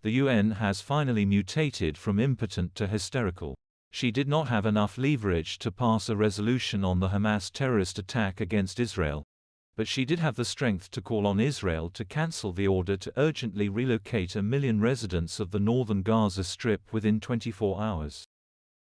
The UN has finally mutated from impotent to hysterical. She did not have enough leverage to pass a resolution on the Hamas terrorist attack against Israel, but she did have the strength to call on Israel to cancel the order to urgently relocate 1 million residents of the northern Gaza Strip within 24 hours.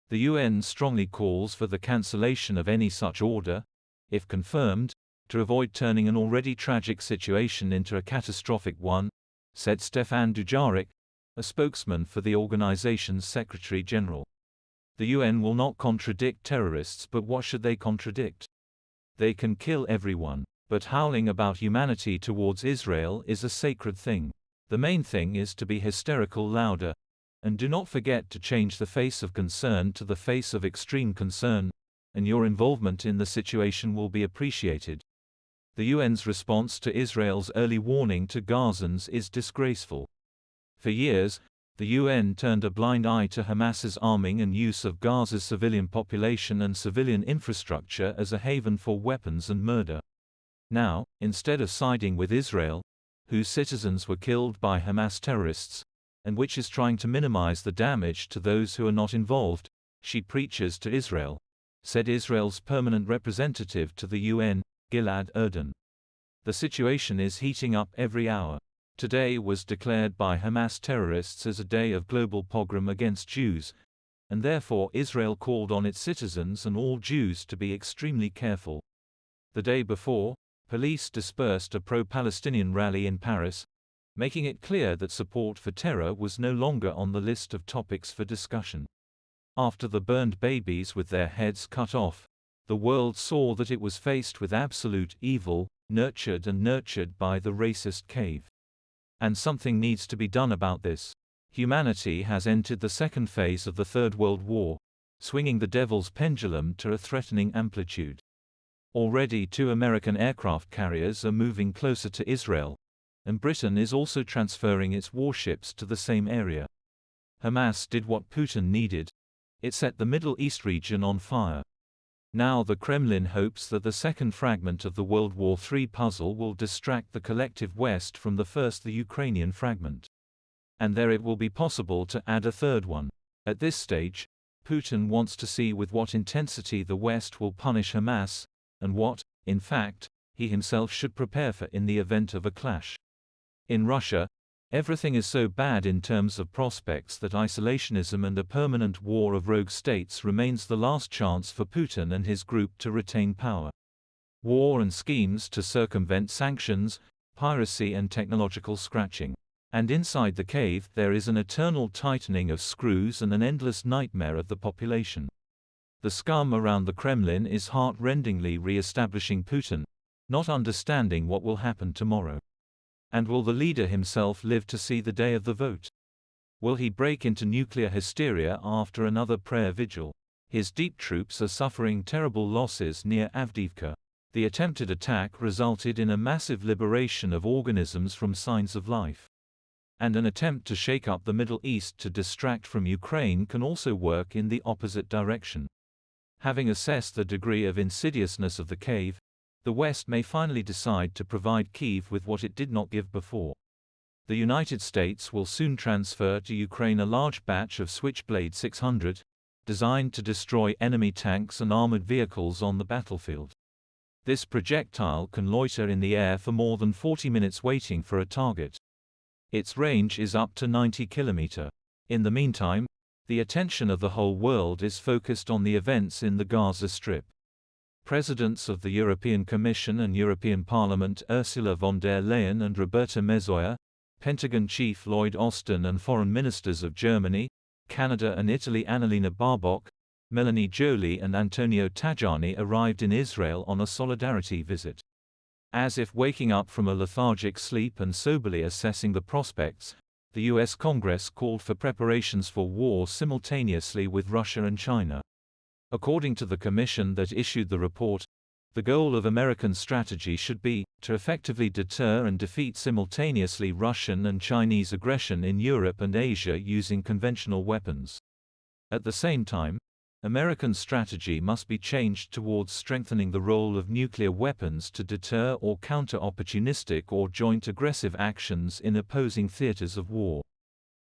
The UN strongly calls for the cancellation of any such order, if confirmed, to avoid turning an already tragic situation into a catastrophic one, said Stefan Dujarric, a spokesman for the organization's Secretary-General. The UN will not contradict terrorists, but what should they contradict? They can kill everyone, but howling about humanity towards Israel is a sacred thing. The main thing is to be hysterical louder, and do not forget to change the face of concern to the face of extreme concern, and your involvement in the situation will be appreciated. The UN's response to Israel's early warning to Gazans is disgraceful. For years, the UN turned a blind eye to Hamas's arming and use of Gaza's civilian population and civilian infrastructure as a haven for weapons and murder. Now, instead of siding with Israel, whose citizens were killed by Hamas terrorists, and which is trying to minimize the damage to those who are not involved, she preaches to Israel, said Israel's permanent representative to the UN, Gilad Erdan. The situation is heating up every hour. Today was declared by Hamas terrorists as a day of global pogrom against Jews, and therefore Israel called on its citizens and all Jews to be extremely careful. The day before, police dispersed a pro-Palestinian rally in Paris, making it clear that support for terror was no longer on the list of topics for discussion. After the burned babies with their heads cut off, the world saw that it was faced with absolute evil, nurtured by the racist cave. And something needs to be done about this. Humanity has entered the second phase of the Third World War, swinging the devil's pendulum to a threatening amplitude. Already 2 American aircraft carriers are moving closer to Israel, and Britain is also transferring its warships to the same area. Hamas did what Putin needed. It set the Middle East region on fire. Now the Kremlin hopes that the second fragment of the World War III puzzle will distract the collective West from the Ukrainian fragment. And there it will be possible to add a third one. At this stage, Putin wants to see with what intensity the West will punish Hamas, and what, in fact, he himself should prepare for in the event of a clash. In Russia, everything is so bad in terms of prospects that isolationism and a permanent war of rogue states remains the last chance for Putin and his group to retain power. War and schemes to circumvent sanctions, piracy and technological scratching. And inside the cave there is an eternal tightening of screws and an endless nightmare of the population. The scum around the Kremlin is heart-rendingly re-establishing Putin, not understanding what will happen tomorrow. And will the leader himself live to see the day of the vote? Will he break into nuclear hysteria after another prayer vigil? His deep troops are suffering terrible losses near Avdiivka. The attempted attack resulted in a massive liberation of organisms from signs of life. And an attempt to shake up the Middle East to distract from Ukraine can also work in the opposite direction. Having assessed the degree of insidiousness of the cave, the West may finally decide to provide Kyiv with what it did not give before. The United States will soon transfer to Ukraine a large batch of Switchblade 600, designed to destroy enemy tanks and armored vehicles on the battlefield. This projectile can loiter in the air for more than 40 minutes waiting for a target. Its range is up to 90 km. In the meantime, the attention of the whole world is focused on the events in the Gaza Strip. Presidents of the European Commission and European Parliament Ursula von der Leyen and Roberta Metsola, Pentagon Chief Lloyd Austin and Foreign Ministers of Germany, Canada and Italy Annalena Baerbock, Melanie Joly and Antonio Tajani arrived in Israel on a solidarity visit. As if waking up from a lethargic sleep and soberly assessing the prospects, the U.S. Congress called for preparations for war simultaneously with Russia and China. According to the commission that issued the report, the goal of American strategy should be to effectively deter and defeat simultaneously Russian and Chinese aggression in Europe and Asia using conventional weapons. At the same time, American strategy must be changed towards strengthening the role of nuclear weapons to deter or counter opportunistic or joint aggressive actions in opposing theaters of war.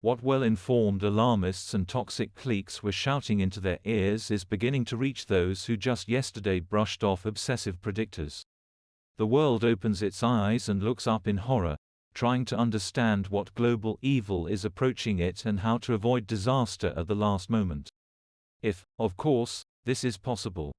What well-informed alarmists and toxic cliques were shouting into their ears is beginning to reach those who just yesterday brushed off obsessive predictors. The world opens its eyes and looks up in horror, trying to understand what global evil is approaching it and how to avoid disaster at the last moment. If, of course, this is possible.